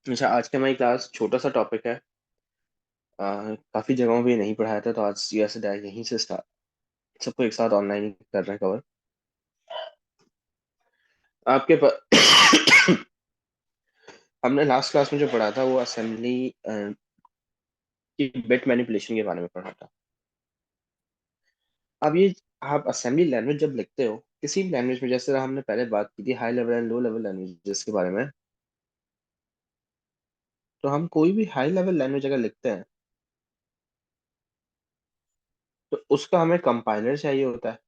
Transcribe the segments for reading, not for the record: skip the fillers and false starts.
अच्छा, आज का हमारी क्लास छोटा सा टॉपिक है। काफी जगहों पे नहीं पढ़ाया था, तो आज यहीं से स्टार्ट सबको एक साथ ऑनलाइन ही कर रहे हैं कवर। आपके पास हमने लास्ट क्लास में जो पढ़ा था वो असेंबली की बिट मैनिपुलेशन के बारे में पढ़ा था। अब ये आप असेंबली लैंग्वेज जब लिखते हो किसी भी लैंग्वेज में, जैसे हमने पहले बात की थी high level and low level languages के बारे में, तो हम कोई भी हाई लेवल लैंग्वेज अगर लिखते हैं तो उसका हमें कंपाइलर चाहिए होता है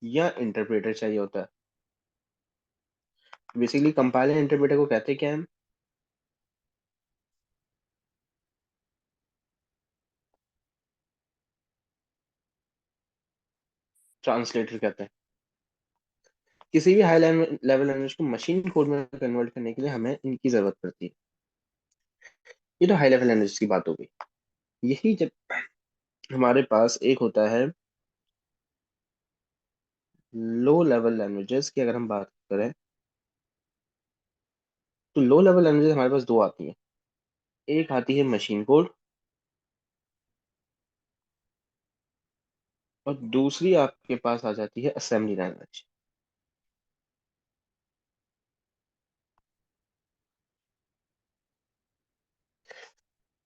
या इंटरप्रेटर चाहिए होता है। बेसिकली कंपाइलर इंटरप्रेटर को कहते हैं क्या हम? ट्रांसलेटर कहते हैं। किसी भी हाई लेवल लैंग्वेज को मशीन कोड में कन्वर्ट करने के लिए हमें इनकी जरूरत पड़ती है। ये तो हाई लेवल लैंग्वेज की बात हो गई। यही जब हमारे पास एक होता है लो लेवल लैंग्वेजेस की अगर हम बात करें, तो लो लेवल लैंग्वेजेस हमारे पास दो आती हैं। एक आती है मशीन कोड और दूसरी आपके पास आ जाती है असेंबली लैंग्वेज।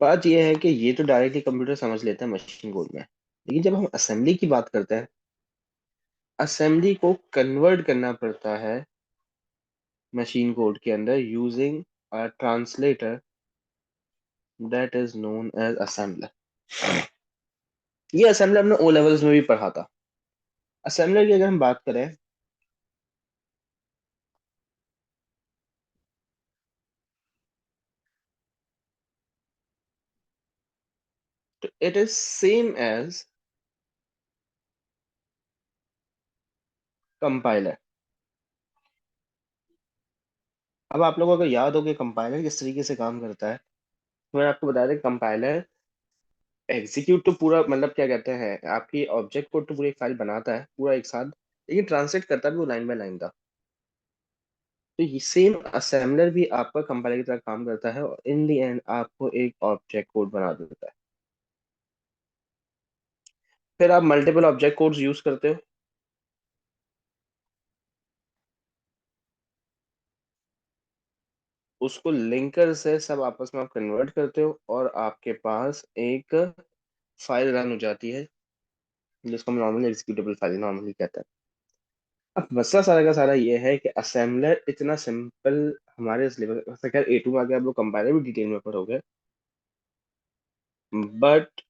बात यह है कि ये तो डायरेक्टली कंप्यूटर समझ लेता है मशीन कोड में, लेकिन जब हम असेंबली की बात करते हैं, असेंबली को कन्वर्ट करना पड़ता है मशीन कोड के अंदर using a translator that is known as assembler. ये असेंबलर हमने ओ लेवल्स में भी पढ़ा था। असेंबलर की अगर हम बात करें, तो it is same as compiler. अब आप लोगों को अगर याद हो कि कंपाइलर किस तरीके से काम करता है, तो मैं आपको बता दें कंपाइलर एग्जीक्यूट तो पूरा मतलब क्या कहते हैं, आपकी ऑब्जेक्ट कोड तो पूरी एक फाइल बनाता है पूरा एक साथ, लेकिन ट्रांसलेट करता भी वो लाइन बाय लाइन था। तो ये सेम असेंबलर भी आपका कंपाइलर की तरह काम करता है और इन दी एंड आपको एक ऑब्जेक्ट कोड बना देता है। फिर आप मल्टीपल ऑब्जेक्ट कोड्स यूज करते हो, उसको लिंकर से सब आपस में आप कन्वर्ट करते हो और आपके पास एक फाइल रन हो जाती है जिसको हम नॉर्मली एग्जीक्यूटेबल फाइल नॉर्मली कहते हैं। अब मसला सारा का सारा ये है कि असेंबलर इतना सिंपल हमारे सिलेबस, खैर ए टू में आगे आप लोग कंपाइलर भी डिटेल में पढ़ोगे, बट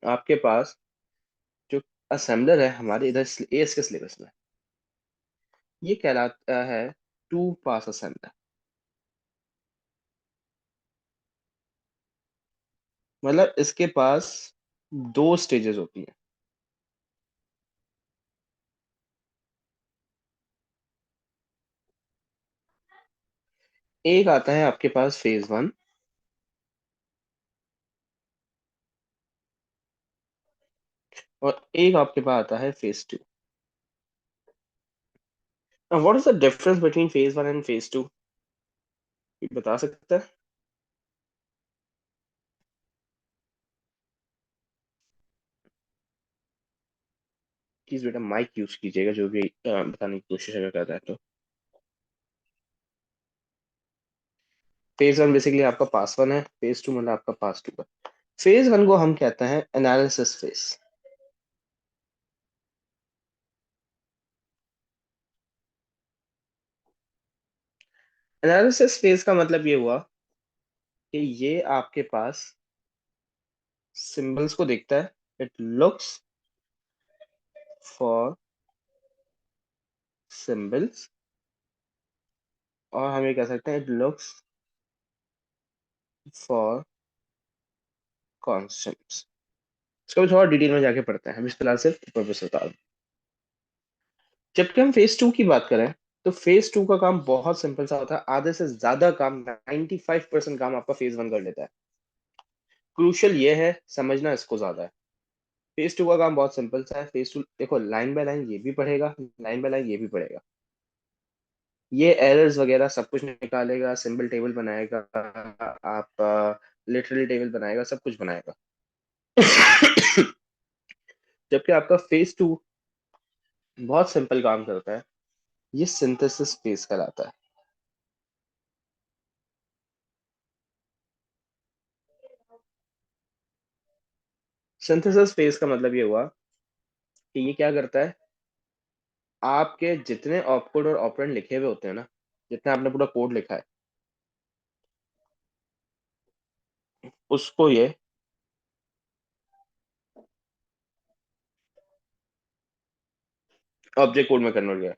आपके पास जो असेंबलर है हमारे इधर एएस के सिलेबस में, ये कहलाता है टू पास असेंबलर। मतलब इसके पास दो स्टेजेस होती हैं। एक आता है आपके पास फेज वन और एक आपके पास आता है phase two. What is the difference between phase one and phase two, बता सकता है? प्लीज बेटा माइक यूज कीजिएगा जो भी बताने की कोशिश अगर कर रहा है तो। फेज वन बेसिकली आपका पास वन है, फेज टू मतलब आपका पास टू है। फेज वन को हम कहते हैं एनालिसिस फेज। एनालिसिस फेज का मतलब ये हुआ कि ये आपके पास सिंबल्स को देखता है, इट लुक्स फॉर सिंबल्स, और हम ये कह सकते हैं इट लुक्स फॉर कॉन्स्टेंट्स। इसको भी थोड़ा डिटेल में जाके पढ़ते हैं, अभी फिलहाल सिर्फ ऊपर बस बता दूं। जबकि हम फेज टू की बात करें, तो फेज टू का काम बहुत सिंपल सा होता है, आधे से ज्यादा काम 95% काम आपका फेज वन कर लेता है। क्रूशल ये है समझना इसको ज्यादा है। फेज टू का काम बहुत सिंपल सा है। फेज टू देखो लाइन बाय लाइन ये भी पढ़ेगा, लाइन बाय लाइन ये भी पढ़ेगा। ये एरर्स वगैरह सब कुछ निकालेगा, सिंबल टेबल बनाएगा, आप लिटरल टेबल बनाएगा, सब कुछ बनाएगा। जबकि आपका फेज टू बहुत सिंपल काम करता है, ये सिंथेसिस फेज कहलाता है। सिंथेसिस फेज का मतलब ये हुआ कि ये क्या करता है, आपके जितने ऑपकोड और ऑपरेंड लिखे हुए होते हैं ना, जितना आपने पूरा कोड लिखा है, उसको ये ऑब्जेक्ट कोड में कन्वर्ट किया।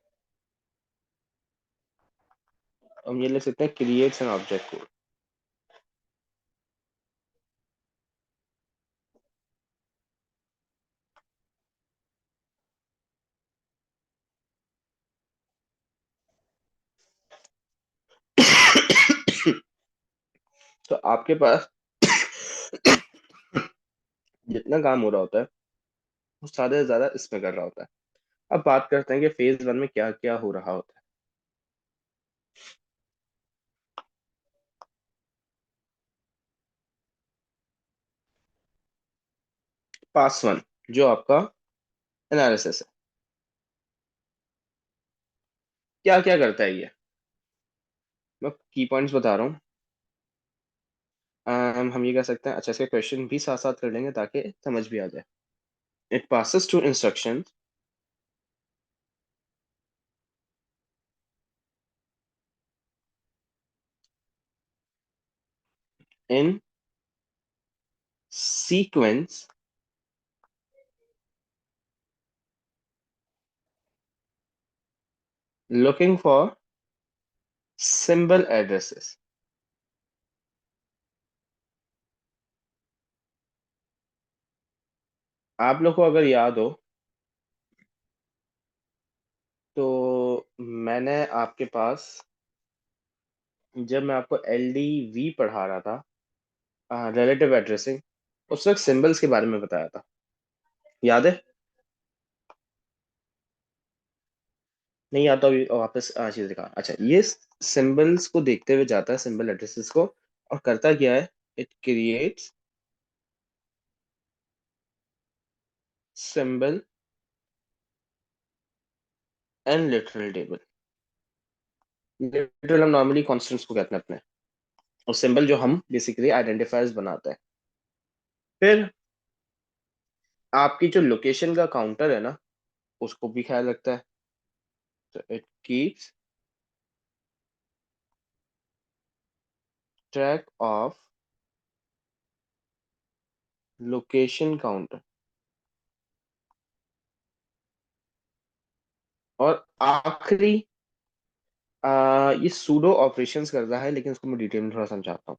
हम ये लिख सकते हैं क्रिएट्स एन ऑब्जेक्ट कोड। तो आपके पास जितना काम हो रहा होता है वो ज्यादा से ज्यादा इसमें कर रहा होता है। अब बात करते हैं कि फेज वन में क्या क्या हो रहा होता है। पास वन, जो आपका एनालिसिस है, क्या क्या करता है ये, मैं की पॉइंट्स बता रहा हूँ। हम ये कह सकते हैं, अच्छा इसके क्वेश्चन भी साथ साथ कर लेंगे ताकि समझ भी आ जाए। It passes to instructions in sequence looking for symbol addresses। आप लोग को अगर याद हो तो मैंने आपके पास, जब मैं आपको एल डी वी पढ़ा रहा था, रिलेटिव एड्रेसिंग, उस वक्त सिंबल्स के बारे में बताया था, याद है? नहीं याद तो अभी वापस चीज दिखा। अच्छा, ये सिंबल्स को देखते हुए जाता है, सिंबल एड्रेसेस को, और करता क्या है, it creates symbol and literal table. Literal हम नॉर्मली कॉन्स्टेंट्स को कहते हैं अपने, और सिंबल जो हम बेसिकली आइडेंटिफायर्स बनाते हैं। फिर आपकी जो लोकेशन का काउंटर है ना, उसको भी ख्याल रखता है। तो it keeps track of location counter. और आखिरी, ये सूडो ऑपरेशंस करता है, लेकिन उसको मैं डिटेल में थोड़ा समझाता हूँ।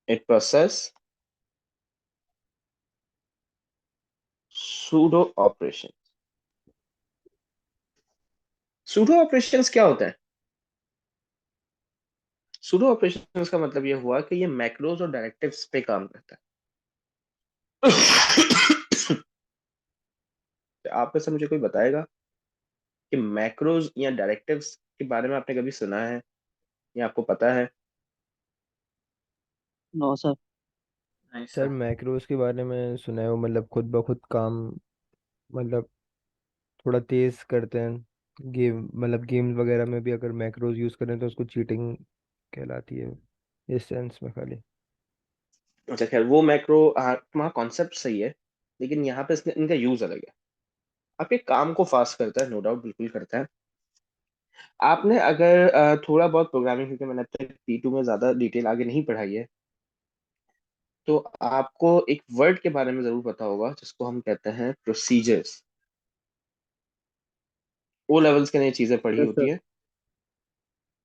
It process pseudo operation. Pseudo operations क्या होता है? सूडो ऑपरेशंस का मतलब ये हुआ कि ये मैक्रोज और डायरेक्टिव्स पे काम करता है। तो आप में से मुझे कोई बताएगा कि मैक्रोज या डायरेक्टिव्स के बारे में आपने कभी सुना है या आपको पता है? No sir. नहीं सर सर। मैक्रोस के बारे में सुना है, वो मतलब खुद ब खुद काम, मतलब थोड़ा तेज करते हैं। गेम मतलब गेम्स वगैरह में भी अगर मैक्रोस यूज करें तो उसको चीटिंग कहलाती है, इस सेंस में खाली। अच्छा खैर, वो मैक्रो तुम्हारा कॉन्सेप्ट सही है, लेकिन यहाँ पे इनका यूज अलग है। आपके काम को फास्ट करता है, नो डाउट, बिल्कुल करता है। आपने अगर थोड़ा बहुत प्रोग्रामिंग, क्योंकि मैंने अब तक पी टू में ज्यादा डिटेल आगे नहीं पढ़ाई है, तो आपको एक वर्ड के बारे में जरूर पता होगा जिसको हम कहते हैं प्रोसीजर्स। ओ लेवल्स के लिए चीजें पढ़ी यस होती सर। है,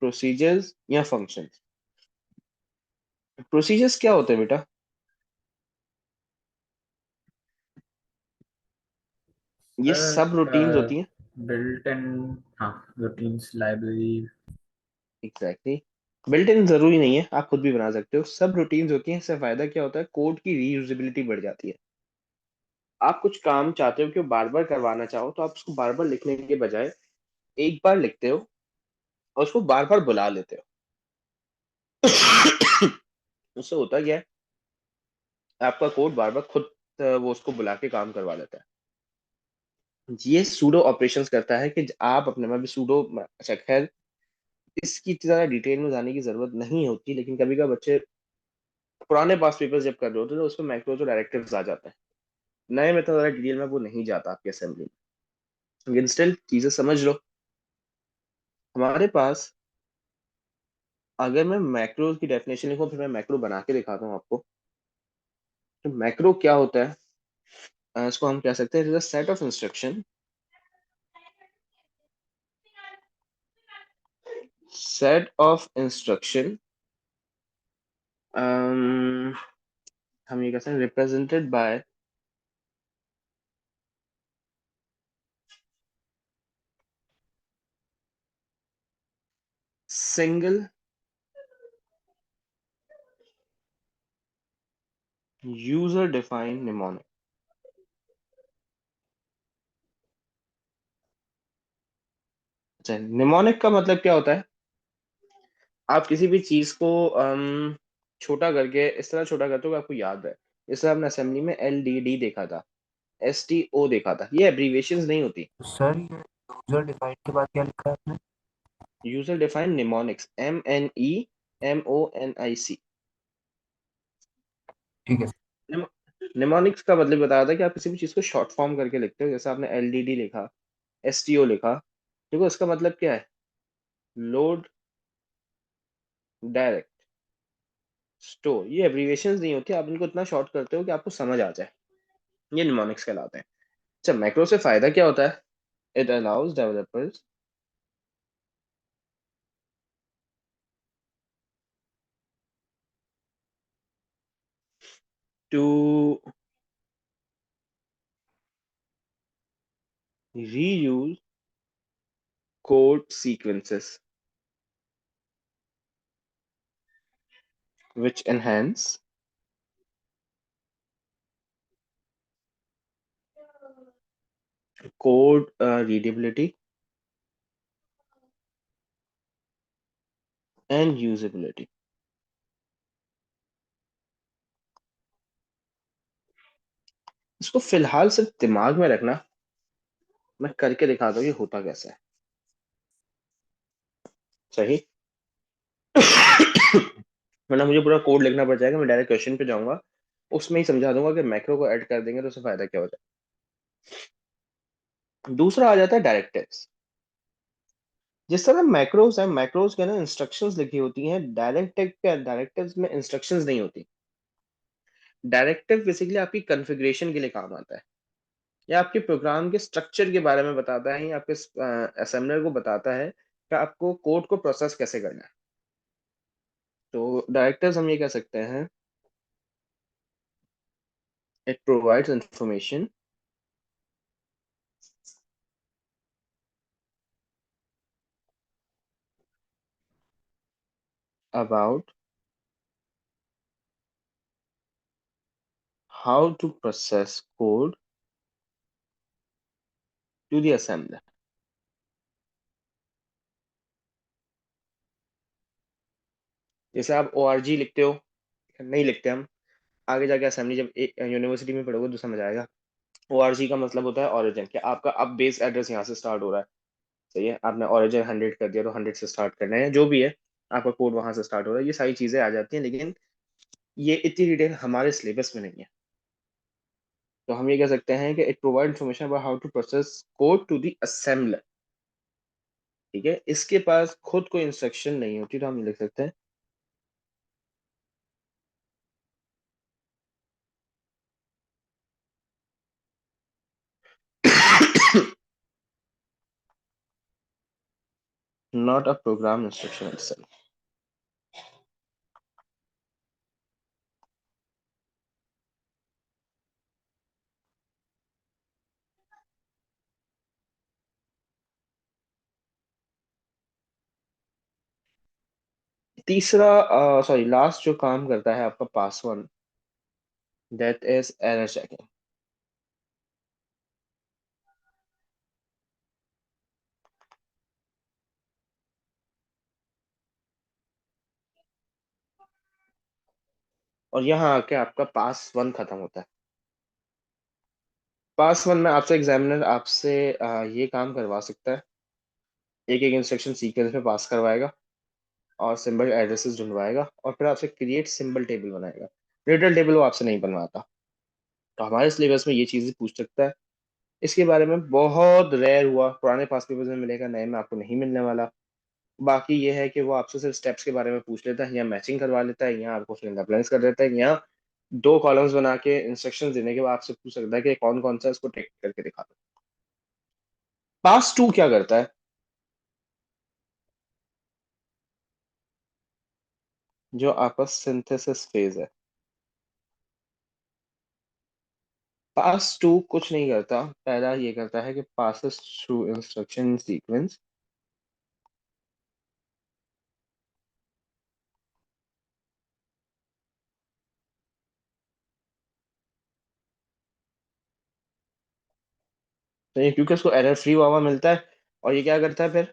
प्रोसीजर्स या फंक्शंस। प्रोसीजर्स क्या होते हैं बेटा? ये सब रूटीन्स सर होती हैं। बिल्ट इन, हाँ, routines library. Exactly, built in जरूरी नहीं है, आप खुद भी बना सकते हो। सब रूटीन्स होती हैं, इससे फायदा क्या होता है, कोड की रीयूजेबिलिटी बढ़ जाती है। आप कुछ काम चाहते हो कि वो बार बार करवाना चाहो, तो आप उसको बार बार लिखने के बजाय एक बार लिखते हो, और उसको बार बार बुला लेते हो। उससे होता क्या है, आपका कोड बार बार खुद वो उसको बुला के काम करवा लेता है। ये सूडो ऑपरेशंस करता है कि आप अपने में भी सूडो, अच्छा खैर इसकी इतनी ज्यादा डिटेल में जाने की जरूरत नहीं होती, लेकिन कभी कभी बच्चे पुराने पास पेपर्स जब कर रहे होते हैं तो उसमें मैक्रोज और डायरेक्टिव्स आ जाते हैं। नए में तो ज्यादा डिटेल में वो नहीं जाता आपके असेंबली में, लेकिन स्टिल चीजें समझ लो। हमारे पास, अगर मैं मैक्रोज की डेफिनेशन लिखूं फिर मैं मैक्रो बना के दिखाता हूँ आपको, तो मैक्रो क्या होता है, इसको हम कह सकते हैं set of instruction, set of instruction, हम ये कह सकते हैं represented by single user defined mnemonic. अच्छा, निमोनिक का मतलब क्या होता है, आप किसी भी चीज को छोटा करके इस तरह छोटा करते हो कि आपको याद है। जैसे आपने असेंबली में LDD देखा था, STO देखा था, ये एब्रीविएशंस नहीं होती। सर ये यूजर डिफाइंड के बाद क्या लिखा है आपने? User defined mnemonics, MNEMONIC। ठीक है। निमोनिक्स का मतलब बताया था कि आप किसी भी चीज को शॉर्ट फॉर्म करके लिखते हो, जैसे आपने LDD लिखा, STO लिखा। देखो इसका मतलब क्या है, लोड डायरेक्ट स्टोर, ये एब्रीविएशंस नहीं होती, आप इनको इतना शॉर्ट करते हो कि आपको समझ आ जाए, ये निमोनिक्स कहलाते हैं। अच्छा, मैक्रो से फायदा क्या होता है, it allows developers to reuse code sequences which enhance code readability and usability। इसको फिलहाल सिर्फ दिमाग में रखना, मैं करके दिखाता हूँ ये होता कैसे है। सही। वरना मुझे पूरा कोड लिखना पड़ जाएगा, मैं डायरेक्ट क्वेश्चन पे जाऊंगा, उसमें ही समझा दूंगा कि मैक्रो को ऐड कर देंगे तो उससे फायदा क्या हो जाए। दूसरा आ जाता है डायरेक्टिव्स। जिस तरह मैक्रोज है, मैक्रोज के ना इंस्ट्रक्शंस लिखी होती हैं, डायरेक्टिव्स में इंस्ट्रक्शंस नहीं होती। डायरेक्टिव बेसिकली आपकी कॉन्फ़िगरेशन के लिए काम आता है, या आपके प्रोग्राम के स्ट्रक्चर के बारे में बताता है, या आपके असेंबलर को बताता है कि आपको कोड को प्रोसेस कैसे करना है। तो डायरेक्टर्स हम ये कह सकते हैं, it provides information about how to process code to the assembler. जैसे आप ORG लिखते हो, नहीं लिखते हम, आगे जाके असेंबली जब यूनिवर्सिटी में पढ़ोगे तो समझ आएगा। ORG का मतलब होता है ओरिजिन, कि आपका अब बेस एड्रेस यहाँ से स्टार्ट हो रहा है। सही है, आपने ओरिजिन 100 कर दिया तो 100 से स्टार्ट करना है, जो भी है आपका कोड वहां से स्टार्ट हो रहा है, ये सारी चीजें आ जाती हैं, लेकिन ये इतनी डिटेल हमारे सिलेबस में नहीं है। तो हम ये कह सकते हैं कि it provide information about how to process code to the assembler. ठीक है, इसके पास खुद कोई इंस्ट्रक्शन नहीं होती, तो हम ये लिख सकते हैं not a program instruction itself. तीसरा, सॉरी लास्ट जो काम करता है आपका pass one, that is error checking. और यहाँ आके आपका पास वन खत्म होता है। पास वन में आपसे एग्जामिनर आपसे ये काम करवा सकता है, एक एक इंस्ट्रक्शन सीक्वेंस में पास करवाएगा और सिंबल एड्रेसेस ढूंढवाएगा और फिर आपसे क्रिएट सिंबल टेबल बनाएगा। रिटर्न टेबल वो आपसे नहीं बनवाता। तो हमारे सिलेबस में ये चीजें पूछ सकता है। इसके बारे में बहुत रेयर हुआ, पुराने पास पेपर्स में मिलेगा, नए में आपको नहीं मिलने वाला। बाकी ये है कि वो आपसे सिर्फ स्टेप्स के बारे में पूछ लेता है, या मैचिंग करवा लेता है, या आपको फिंगरप्रिंट्स कर देता है, या दो कॉलम्स बना के इंस्ट्रक्शंस देने के बाद आपसे पूछ सकता है कि कौन कौन सा है, इसको टिक करके दिखा दो। पास टू क्या करता है, जो आपका सिंथेसिस फेज है। पास टू कुछ नहीं करता, पहला ये करता है कि पासिस थ्रू इंस्ट्रक्शन सीक्वेंस। तो ये क्योंकि उसको एरर फ्री वावा मिलता है, और ये क्या करता है फिर,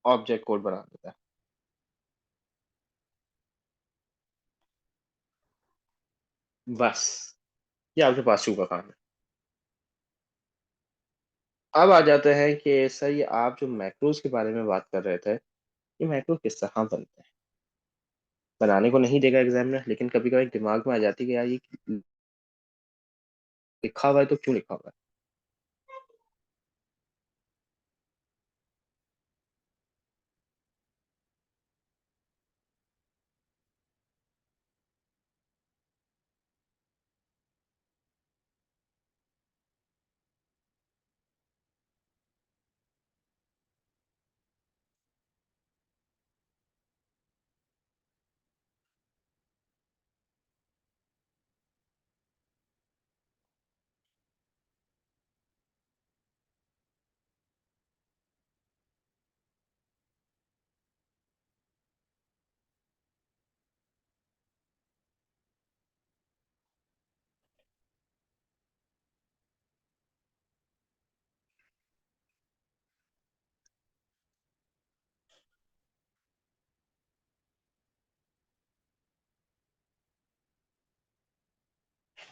ऑब्जेक्ट कोड बना देता है। बस ये आपके पास टू का काम है। अब आ जाते हैं कि सर ये आप जो मैक्रोज के बारे में बात कर रहे थे, ये मैक्रो किस तरह बनते हैं। बनाने को नहीं देगा एग्जामिनर, लेकिन कभी कभी दिमाग में आ जाती है कि यार ये लिखा हुआ है तो क्यों लिखा हुआ है।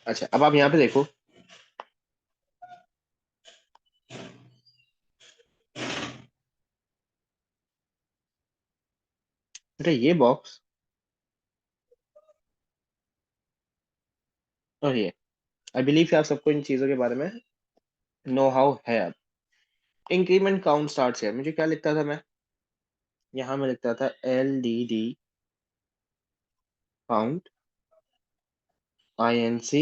अच्छा, अब आप यहाँ पे देखो, बेटा ये बॉक्स और ये, आई बिलीव कि आप सबको इन चीजों के बारे में नो हाउ है। अब इंक्रीमेंट काउंट स्टार्ट है, मुझे क्या लिखता था मैं, यहाँ में लिखता था LDD count INC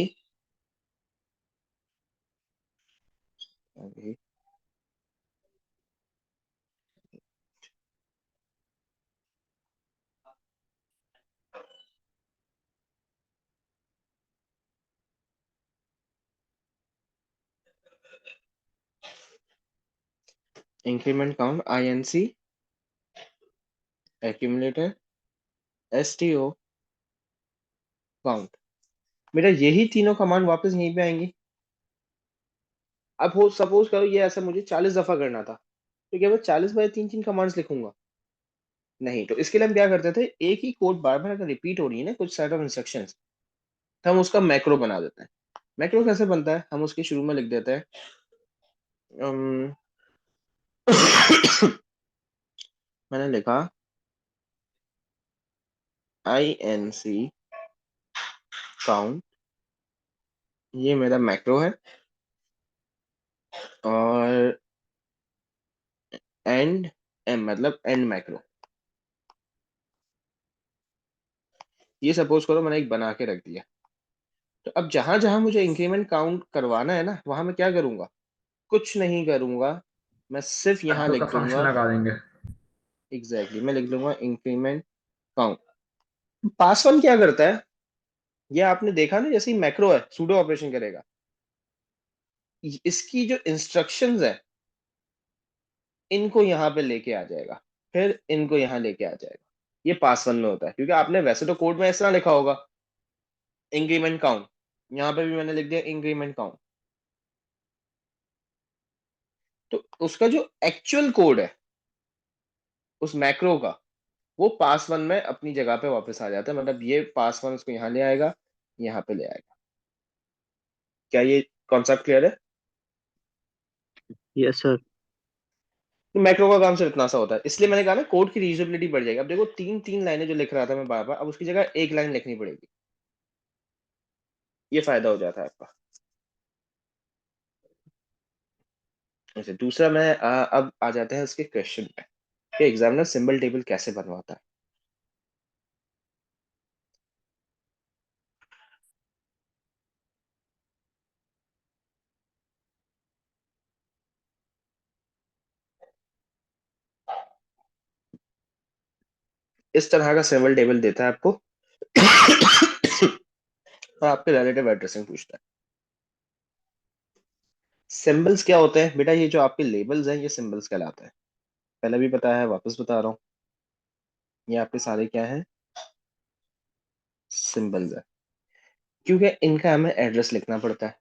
increment count INC accumulator STO count. बेटा यही तीनों कमांड वापस यहीं पे आएंगी। अब हो सपोज करो ये ऐसा मुझे 40 दफा करना था, तो क्या मैं 40 बाय तीन तीन कमांड्स लिखूंगा? नहीं। तो इसके लिए हम क्या करते थे, एक ही कोड बार बार अगर रिपीट हो रही है ना कुछ सेट ऑफ इंस्ट्रक्शंस, तो हम उसका मैक्रो बना देते हैं। मैक्रो कैसे बनता है, हम उसके शुरू में लिख देते हैं मैंने लिखा INC काउंट, ये मेरा मैक्रो है, और एंड M मतलब एंड मैक्रो। ये सपोज करो मैंने एक बना के रख दिया। तो अब जहां जहां मुझे इंक्रीमेंट काउंट करवाना है ना, वहां मैं क्या करूंगा, कुछ नहीं करूंगा, मैं सिर्फ यहाँ मैक्रो का लिख फंक्शन दूंगा। लगा देंगे। मैं लिख दूंगा इंक्रीमेंट काउंट। पास वन क्या करता है, ये आपने देखा ना, जैसे ही मैक्रो है सूडो ऑपरेशन करेगा, इसकी जो इंस्ट्रक्शंस है इनको यहाँ पे लेके आ जाएगा, फिर इनको यहाँ लेके आ जाएगा। ये पास वन में होता है, क्योंकि आपने वैसे तो कोड में इस तरह लिखा होगा इंक्रीमेंट काउंट, यहाँ पे भी मैंने लिख दिया इंक्रीमेंट काउंट। तो उसका जो एक्चुअल कोड है उस मैक्रो का, वो पास वन में अपनी जगह पे वापस आ जाता है, मतलब ये पास वन उसको यहाँ ले आएगा, यहाँ पे ले आएगा। क्या ये कॉन्सेप्ट क्लियर है? Yes sir. तो मैक्रो का काम सिर्फ इतना सा होता है, इसलिए मैंने कहा ना कोड की रीयूजेबिलिटी बढ़ जाएगी। अब देखो तीन तीन लाइनें जो लिख रहा था मैं बार बार, अब उसकी जगह एक लाइन लिखनी पड़ेगी। ये फायदा हो जाता है आपका। अच्छा, दूसरा मैं अब आ जाते हैं इसके क्वेश्चन पे कि एग्जामिनर सिंबल टेबल कैसे बनवाता है। इस तरह का सिंबल टेबल देता है आपको और आपके रिलेटिव एड्रेसिंग पूछता है। सिंबल्स क्या होते हैं बेटा? ये जो आपके लेबल्स हैं ये सिंबल्स कहलाते हैं। पहले भी पता है, वापस बता रहा हूँ, ये आपके सारे क्या हैं? सिंबल्स है, क्योंकि इनका हमें एड्रेस लिखना पड़ता है।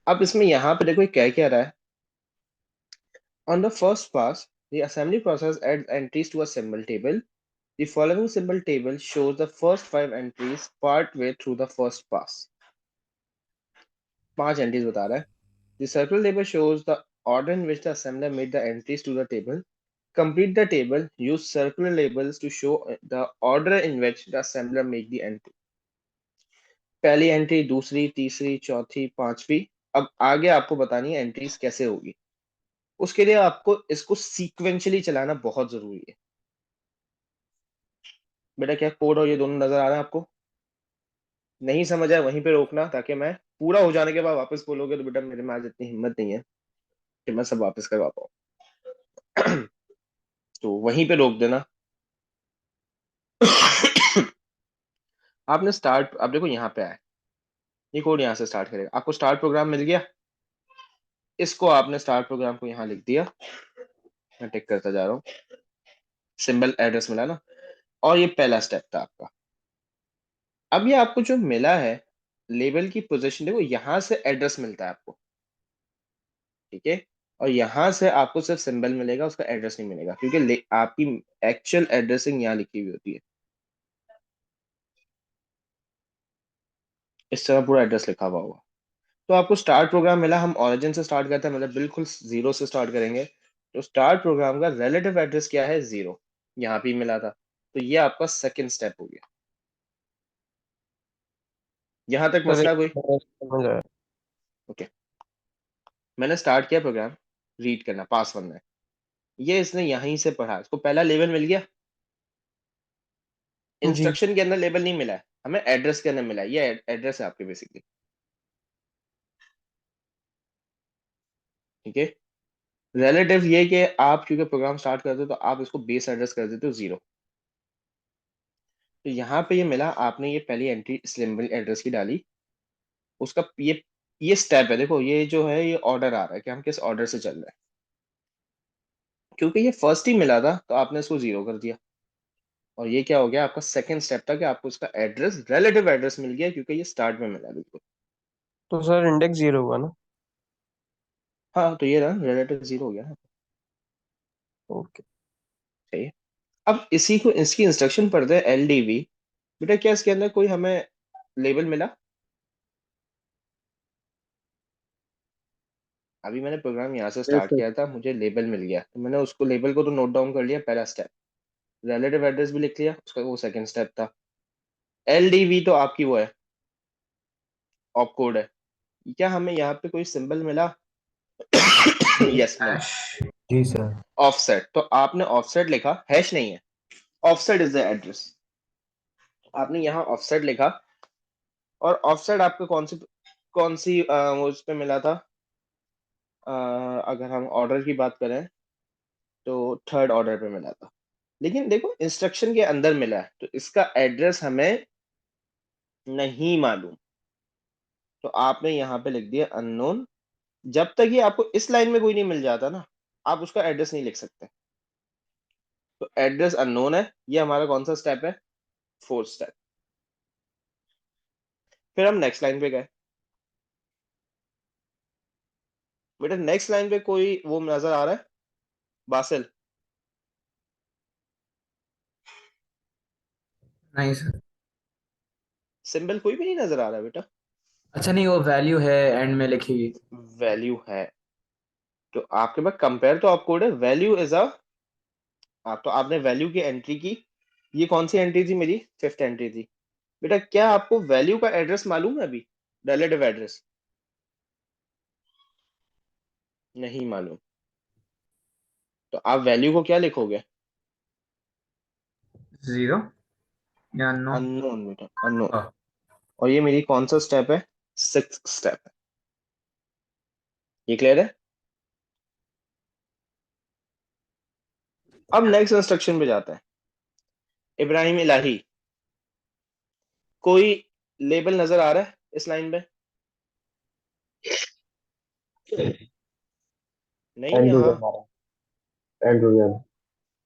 अब इसमें यहाँ पे देखो ये क्या क्या रहा है। On the first pass, the assembly process adds entries to a symbol table. The following symbol table shows the first 5 entries part way through the first pass. 5 entries बता रहा है. The circle table shows the order in which the assembler made the entries to the table. Complete the table. Use circular labels to show the order in which the assembler make the entry. पहली entry, दूसरी, तीसरी, चौथी, पांचवी। अब आगे आपको बतानी है एंट्रीज कैसे होगी। उसके लिए आपको इसको सीक्वेंशियली चलाना बहुत जरूरी है। बेटा क्या कोड और ये दोनों नजर आ रहे हैं आपको? नहीं समझ आया वहीं पे रोकना, ताकि मैं पूरा हो जाने के बाद वापस बोलोगे तो बेटा मेरे में आज इतनी हिम्मत नहीं है कि मैं सब वापस करवा पाऊँ। तो वहीं पे रोक देना। आपने स्टार्ट, अब देखो यहाँ पे आए, ये कोड यहाँ से स्टार्ट करेगा। आपको स्टार्ट प्रोग्राम मिल गया, इसको आपने स्टार्ट प्रोग्राम को यहाँ लिख दिया। मैं टिक करता जा रहा हूँ, सिंबल एड्रेस मिला ना, और ये पहला स्टेप था आपका। अब ये आपको जो मिला है लेबल की पोजीशन, देखो यहाँ से एड्रेस मिलता है आपको, ठीक है, और यहाँ से आपको सिर्फ सिंबल मिलेगा, उसका एड्रेस नहीं मिलेगा, क्योंकि आपकी एक्चुअल एड्रेसिंग यहाँ लिखी हुई होती है। इस तरह पूरा एड्रेस लिखा हुआ होगा। तो आपको स्टार्ट प्रोग्राम मिला, हम ओरिजिन से स्टार्ट करते हैं, मतलब बिल्कुल जीरो से स्टार्ट करेंगे। तो स्टार्ट प्रोग्राम का रिलेटिव एड्रेस क्या है? 0। यहाँ भी मिला था, तो ये आपका सेकेंड स्टेप हो गया। यहाँ तक सर मसला कोई? समझ आया। ओके, मैंने स्टार्ट किया प्रोग्राम रीड करना पास वन में, ये इसने यहीं से पढ़ा, इसको पहला लेवल मिल गया। जी। इंस्ट्रक्शन के अंदर लेवल नहीं मिला है हमें, एड्रेस के अंदर मिला है। ये एड्रेस है आपके बेसिकली, ठीक है। रिलेटिव ये कि आप क्योंकि प्रोग्राम स्टार्ट करते हो तो आप इसको बेस एड्रेस कर देते हो 0। तो यहाँ पे ये मिला, आपने ये पहली एंट्री सिंबल एड्रेस की डाली, उसका ये स्टेप है। देखो ये जो है ये ऑर्डर आ रहा है कि हम किस ऑर्डर से चल रहे हैं। क्योंकि ये फर्स्ट ही मिला था तो आपने इसको 0 कर दिया, और ये क्या हो गया आपका सेकंड स्टेप था कि आपको इसका एड्रेस रिलेटिव एड्रेस मिल गया, क्योंकि ये स्टार्ट में मिला बिल्कुल। तो सर इंडेक्स 0 हुआ ना? हाँ, तो ये रहा रिलेटिव 0 हो गया ना। ओके। सही है। अब इसी को इसकी इंस्ट्रक्शन पढ़ते हैं, LDV। बेटा क्या इसके अंदर कोई हमें लेबल मिला? अभी मैंने प्रोग्राम यहाँ से यस स्टार्ट सर। किया था, मुझे लेबल मिल गया, तो मैंने उसको लेबल को तो नोट डाउन कर लिया, पहला स्टेप। रिलेटिव एड्रेस भी लिख लिया, उसका वो सेकंड स्टेप था। LDV तो आपकी वो है, ऑप कोड है। क्या हमें यहाँ पे कोई सिंबल मिला? यस मिला, हैश। जी सर। ऑफसेट। तो आपने ऑफसेट लिखा, हैश नहीं है, ऑफसेट इज द एड्रेस। आपने यहाँ ऑफसेट लिखा, और ऑफसेट आपको कौन सी वो उस पे मिला था? अ, अगर हम ऑर्डर की बात करें तो थर्ड ऑर्डर पे मिला था। लेकिन देखो इंस्ट्रक्शन के अंदर मिला है, तो इसका एड्रेस हमें नहीं मालूम, तो आपने यहाँ पे लिख दिया अननोन। जब तक ये आपको इस लाइन में कोई नहीं मिल जाता ना, आप उसका एड्रेस नहीं लिख सकते। तो एड्रेस अननोन है, ये हमारा कौन सा स्टेप है? Fourth step. फिर हम नेक्स्ट लाइन पे गए। बेटा नेक्स्ट लाइन पे कोई वो नजर आ रहा है? बासिल, नहीं सर। सिंबल कोई भी नहीं नजर आ रहा बेटा? अच्छा नहीं, वो वैल्यू है एंड में लिखी हुई। वैल्यू है तो आपके पास कंपेयर तो आप कोड है, वैल्यू इज अ। आप तो आपने वैल्यू की एंट्री की। ये कौन सी एंट्री थी मेरी? फिफ्थ एंट्री थी। बेटा क्या आपको वैल्यू का एड्रेस मालूम है अभी? रिलेटिव एड्रेस नहीं मालूम? तो आप वैल्यू को क्या लिखोगे? जीरो या नो। अननोन बेटा, अननोन। और ये मेरी कौन सा स्टेप है? सिक्स स्टेप है। ये क्लियर है? अब नेक्स्ट इंस्ट्रक्शन पे जाता है। इब्राहिम इलाही, कोई लेबल नजर आ रहा है इस लाइन पे? नहीं एंड यहाँ। प्रोग्राम आ रहा है, एंड प्रोग्राम।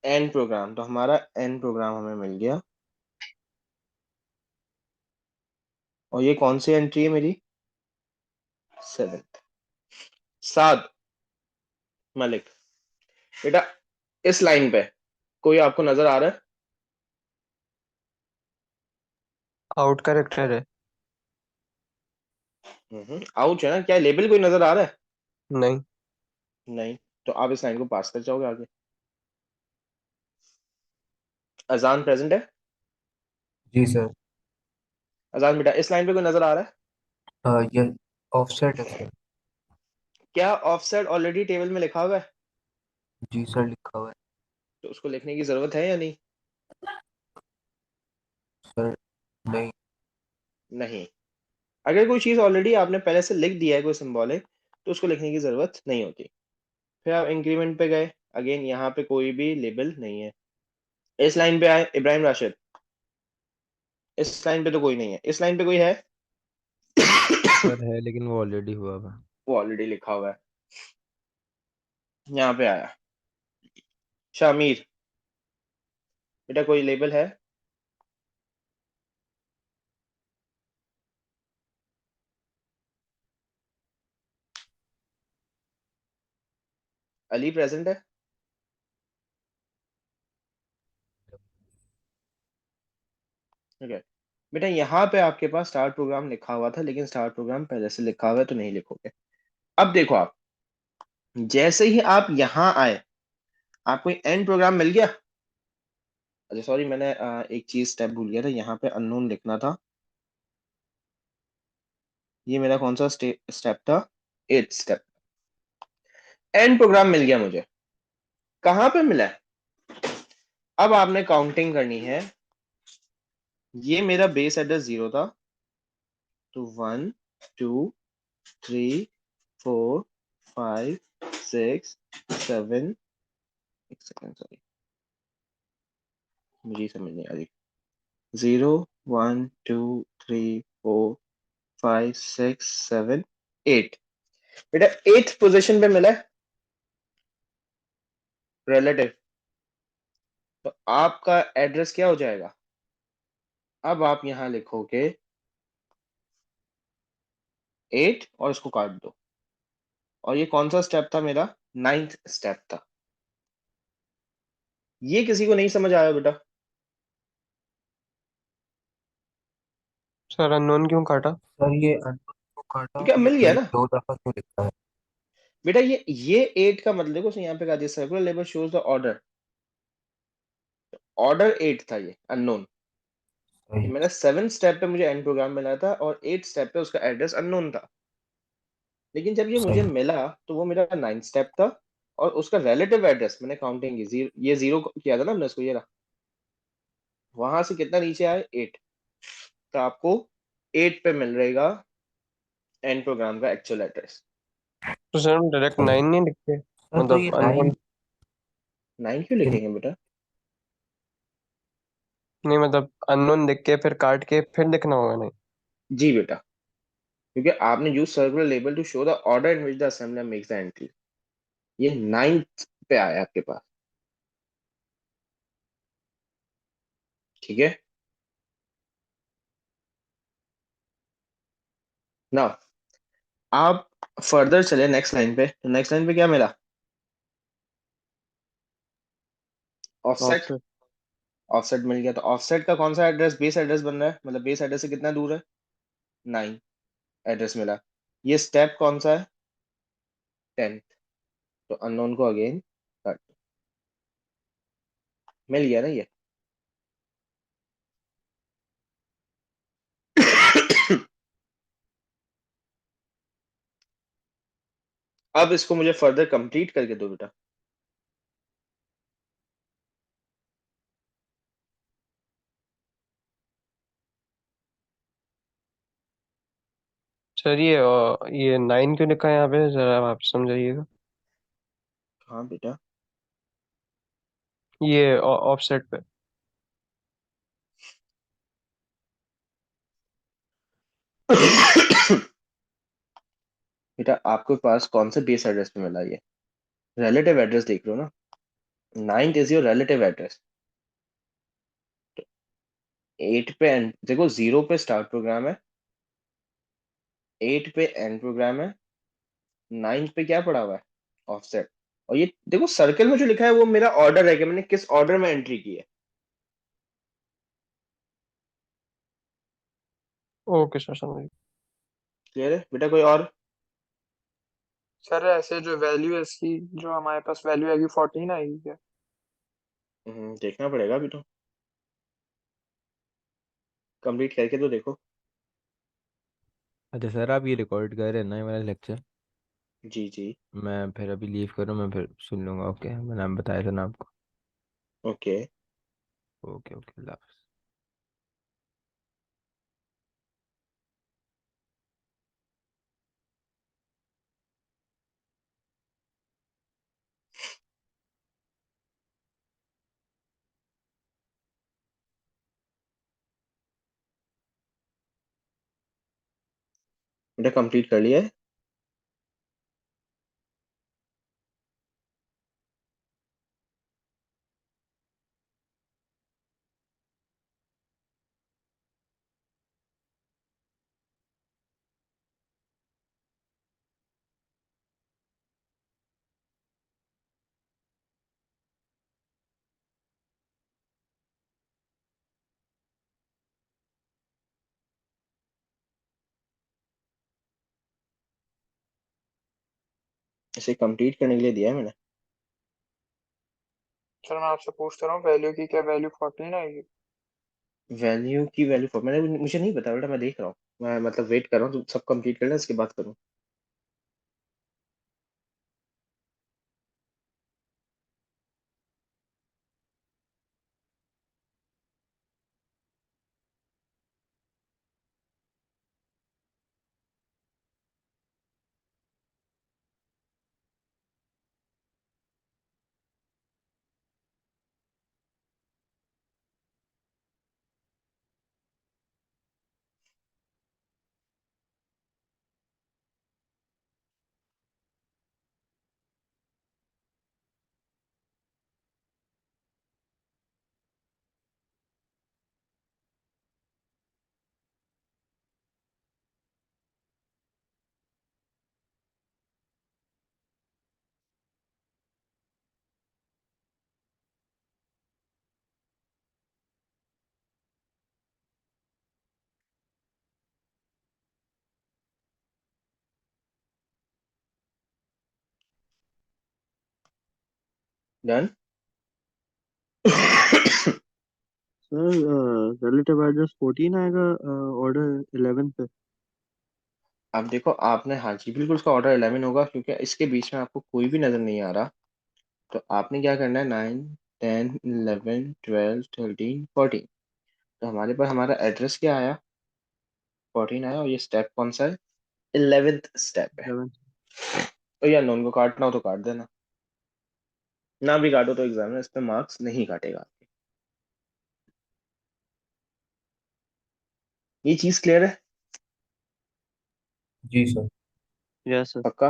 एन प्रोग्राम, तो हमारा एन प्रोग्राम हमें मिल गया। और ये कौन सी एंट्री है मेरी? सेवेंथ। साद मलिक, बेटा इस लाइन पे कोई आपको नजर आ रहा है? आउट कैरेक्टर है। आउच है ना? क्या लेबल कोई नजर आ रहा है? नहीं। नहीं। तो आप इस लाइन को पास कर जाओगे आगे। अजान प्रेजेंट है? जी सर। अजान बेटा इस लाइन पे कोई नजर आ रहा है? ये ऑफसेट है सर। क्या ऑफसेट ऑलरेडी टेबल में लिखा हुआ है? जी सर, लिखा हुआ है। तो उसको लिखने की जरूरत है या नहीं? सर नहीं। नहीं। अगर कोई चीज ऑलरेडी आपने पहले से लिख दिया है, कोई सिंबॉलिक, तो उसको लिखने की जरूरत नहीं होती। फिर आप इंक्रीमेंट पे गए। अगेन यहाँ पे कोई भी लेबल नहीं है। इस लाइन पे आए इब्राहिम राशिद, इस लाइन पे तो कोई नहीं है। इस लाइन पे कोई है? सर है लेकिन वो ऑलरेडी हुआ हुआ। वो ऑलरेडी लिखा हुआ है। यहाँ पे आया शामिर, बेटा कोई लेबल है? अली प्रेजेंट है? ओके। बेटा यहाँ पे आपके पास स्टार्ट प्रोग्राम लिखा हुआ था, लेकिन स्टार्ट प्रोग्राम पहले से लिखा हुआ है तो नहीं लिखोगे। अब देखो आप, जैसे ही आप यहाँ आए, आपको एंड प्रोग्राम मिल गया। अच्छा सॉरी, मैंने एक चीज स्टेप भूल गया था, यहाँ पे अननोन लिखना था। ये मेरा कौन सा स्टेप था? Eight step. एंड प्रोग्राम मिल गया मुझे। कहाँ पे मिला है? अब आपने काउंटिंग करनी है। ये मेरा बेस एड्रेस 0 था, तो 1 2 3 4 5 6 7। एक सेकेंड सॉरी, मुझे समझ नहीं आ रही। 0 1 2 3 4 5 6 7 8। बेटा एट्थ पोजीशन पे मिला है रिलेटिव। तो आपका एड्रेस क्या हो जाएगा? अब आप यहां लिखोगे 8 और इसको काट दो। और ये कौन सा स्टेप था मेरा? नाइन्थ स्टेप था। ये किसी को नहीं समझ आया बेटा? सर अननोन क्यों काटा? सर ये अननोन को काटा क्योंकि अब और मिल गया एट ना। दो दफा क्यों लिखा है? बेटा ये 8 का मतलब देखो, यहाँ पे कहा दिया circular label shows the order. Order 8 था ये अननोन। ये सही। मेरा 7 स्टेप पे मुझे एंड प्रोग्राम मिला था, और 8 स्टेप पे उसका एड्रेस अननोन था। लेकिन जब ये मुझे सही। मिला तो वो मेरा 9 स्टेप था। और उसका रिलेटिव एड्रेस मैंने काउंटिंग की, ये 0 किया था ना हमने इसको, ये रहा। वहां से कितना नीचे आए? 8। तो आपको 8 पे मिल रहेगा एंड प्रोग्राम का एक्चुअल एड्रेस। तो सर हम डायरेक्ट समझ? 9 नहीं लिखते? सर तो ये मतलब नाइन। अननोन। 9 क्यों लिखेंगे बेटा? नहीं मतलब अननोन लिख के फिर काट के फिर लिखना होगा, नहीं? जी बेटा, क्योंकि आपने use circular label to show the order in which the assembler makes the entry. ये 9th पे आया आपके पास। ठीक है ना? आप फर्दर चले नेक्स्ट लाइन पे, तो नेक्स्ट लाइन पे क्या मिला? ऑफसेट। ऑफसेट। ऑफसेट मिल गया, तो ऑफसेट का कौन सा एड्रेस बेस एड्रेस बन रहा है, मतलब बेस एड्रेस से कितना दूर है, 9 एड्रेस मिला। ये स्टेप कौन सा है, 10। तो अननोन को अगेन कट, मिल गया ना ये। अब इसको मुझे फर्दर कंप्लीट करके दो बेटा। सर ये 9 क्यों लिखा है यहाँ पे, जरा आप समझाइएगा। हाँ बेटा। ये ऑफसेट पे। बेटा आपके पास कौन से बेस एड्रेस पे मिला ये, रिलेटिव एड्रेस देख लो ना, 9 इज योर रिलेटिव एड्रेस। 8 पे एंड देखो, 0 पे स्टार्ट प्रोग्राम है, 8 पे एंड प्रोग्राम है, 9 पे क्या पड़ा हुआ है, ऑफसेट। और ये देखो सर्कल में जो लिखा है वो मेरा ऑर्डर है कि मैंने किस ऑर्डर में एंट्री की है। ओके सर, समझ गया। क्लियर है बेटा, कोई और। सर ऐसे जो वैल्यू है इसकी, जो हमारे पास वैल्यू आएगी 14 आएगी क्या? देखना पड़ेगा अभी तो, कंप्लीट करके तो देखो। अच्छा सर, आप ये रिकॉर्ड कर रहे हैं ना ये वाला लेक्चर? जी जी। मैं फिर अभी लीव करूँ, मैं फिर सुन लूँगा। ओके, मैंने नाम बताया था ना आपको। ओके। ओके ओके, अल्लाह हाफ़िज़। बेटा कंप्लीट कर लिया है। इसे कंप्लीट करने के लिए दिया है मैंने। सर मैं आपसे पूछता रहा हूँ वैल्यू की, क्या वैल्यू 14 आएगी? वैल्यू की वैल्यू फॉर मैंने, मुझे नहीं पता बेटा, मैं देख रहा हूँ, मैं मतलब वेट कर रहा हूँ, तो सब कंप्लीट कर लें इसके बाद करूँ। डन। सर रिलेटिव एड्रेस 14 आएगा ऑर्डर 11 पे। अब देखो आपने, हाँ जी बिल्कुल उसका ऑर्डर 11 होगा, क्योंकि इसके बीच में आपको कोई भी नजर नहीं आ रहा। तो आपने क्या करना है, 9 10 11 12 13 14। तो हमारे पास हमारा एड्रेस क्या आया, 14 आया, और ये स्टेप कौन सा है, 11th स्टेप है। 11। तो यार नोन को काटना हो तो काट देना, ना भी काटो तो एग्जामिनर इस पे मार्क्स नहीं काटेगा आपके। ये चीज क्लियर है, जी सर। Yes sir. पक्का।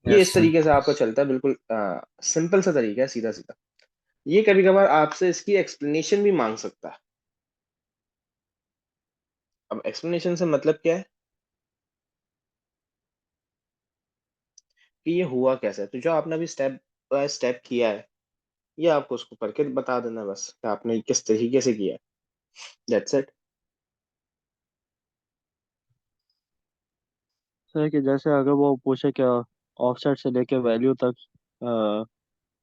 ये यस इस सर। तरीके से आपका चलता है, बिल्कुल सिंपल सा तरीका है, सीधा सीधा। ये कभी कभार आपसे इसकी एक्सप्लेनेशन भी मांग सकता है। अब एक्सप्लेनेशन से मतलब क्या है, कि ये हुआ कैसे है। तो जो आपने अभी स्टेप बाय स्टेप किया है, ये आपको उसको पढ़ के बता देना बस कि आपने किस तरीके से किया। That's it. सर कि जैसे अगर वो पूछे क्या ऑफसेट से लेके वैल्यू तक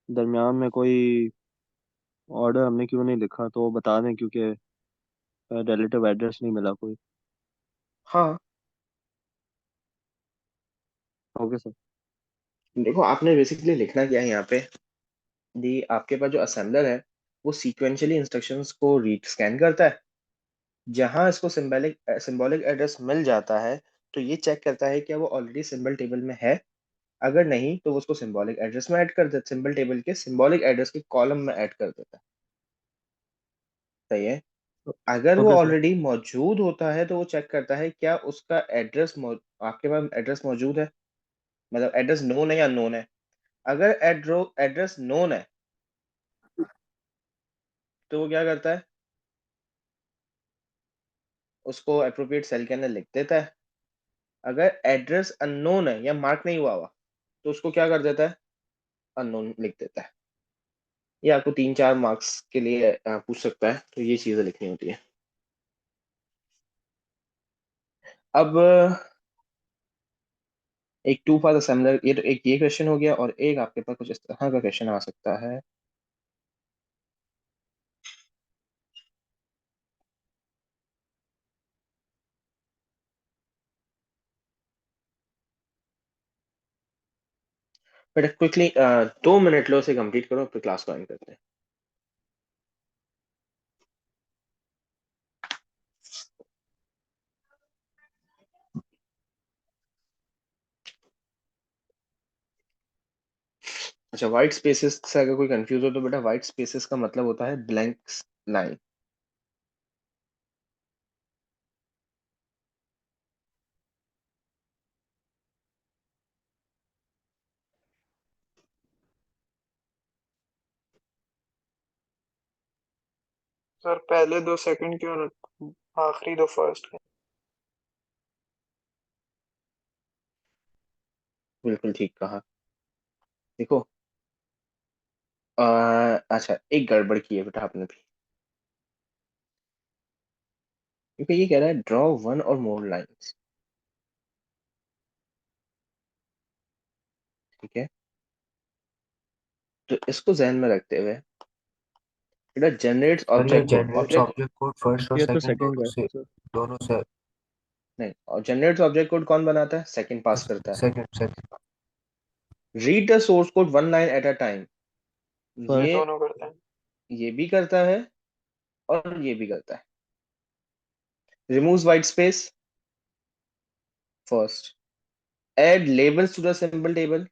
दरमियान में कोई ऑर्डर हमने क्यों नहीं लिखा, तो वो बता दें क्योंकि रिलेटिव एड्रेस नहीं मिला कोई। हाँ, ओके सर। देखो आपने बेसिकली लिखना क्या है यहाँ पे। दी आपके पास जो असेंबलर है वो सीक्वेंशियली इंस्ट्रक्शंस को रीड स्कैन करता है। जहां इसको सिंबॉलिक सिंबॉलिक एड्रेस मिल जाता है तो ये चेक करता है क्या वो ऑलरेडी सिंबल टेबल में है। अगर नहीं तो वो उसको सिंबॉलिक एड्रेस में ऐड कर देता, सिंबल टेबल के सिंबॉलिक एड्रेस के कॉलम में ऐड कर देता है। सही है। अगर वो ओके सर। ऑलरेडी मौजूद होता है तो वो चेक करता है क्या उसका एड्रेस आपके पास एड्रेस मौजूद है, मतलब एड्रेस नोन है या अननोन है। अगर एड्रेस नोन है तो वो क्या करता है, उसको अप्रोप्रिएट सेल के अंदर लिख देता है। अगर एड्रेस अननोन है या मार्क नहीं हुआ हुआ तो उसको क्या कर देता है, अननोन लिख देता है। ये आपको 3-4 मार्क्स के लिए पूछ सकता है, तो ये चीजें लिखनी होती है। अब एक टू पाथ असेंबलर, ये तो एक ये क्वेश्चन हो गया, और एक आपके पास कुछ इस तरह का क्वेश्चन आ सकता है। बट क्विकली 2 मिनट लो, उसे कंप्लीट करो फिर क्लास ज्वाइन करते हैं। अच्छा, व्हाइट स्पेसेस से अगर कोई कंफ्यूज हो तो बेटा, व्हाइट स्पेसेस का मतलब होता है ब्लैंक लाइन। सर पहले 2 सेकंड क्यों आखिरी 2 फर्स्ट के? बिल्कुल ठीक कहा। देखो अच्छा, एक गड़बड़ की है बेटा आपने भी, क्योंकि ये कह रहा है ड्रॉ वन और मोर लाइंस। ठीक है, तो इसको ध्यान में रखते हुए बेटा जनरेट्स सर ये object code, generates object object code first और ये तो सेकंड सेकंड है सर। दोनों से नहीं, और जनरेट्स ऑब्जेक्ट कोड कौन बनाता है, सेकंड पास करता है। Second second read the source code one line at a time, ये फर्स्ट। दोनों करते हैं। ये भी करता है और ये भी करता है। Removes white space first, add labels to the symbol table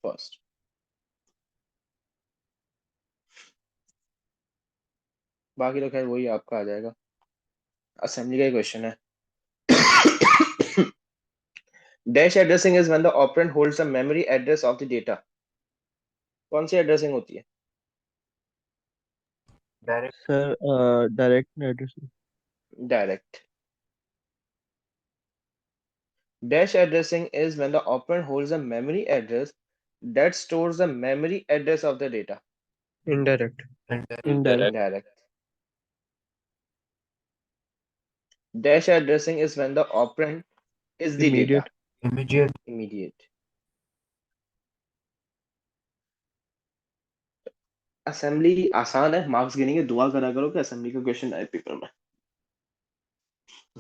first. बाकी तो खैर वही आपका आ जाएगा। असेंबली का क्वेश्चन है। Dash addressing is when the operand holds the memory address of the data. कौन सी एड्रेसिंग होती है? Direct sir direct address. Direct. Dash addressing is when the operand holds a memory address that stores the memory address of the data. Indirect. Indirect. Indirect. Dash addressing is when the operand is the data. Immediate. Immediate Immediate. Assembly आसान है, marks गिनेंगे, दुआ करा करो कि assembly का question आए paper में।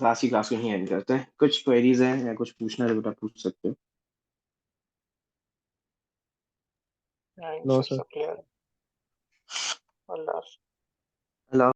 आज की क्लास को ही एंड करते हैं। कुछ क्वेरीज हैं या कुछ पूछना है तो बेटा पूछ सकते हो। नहीं नो सर, सर। सब क्लियर है। अल्लाह हाफ़िज़। अल्लाह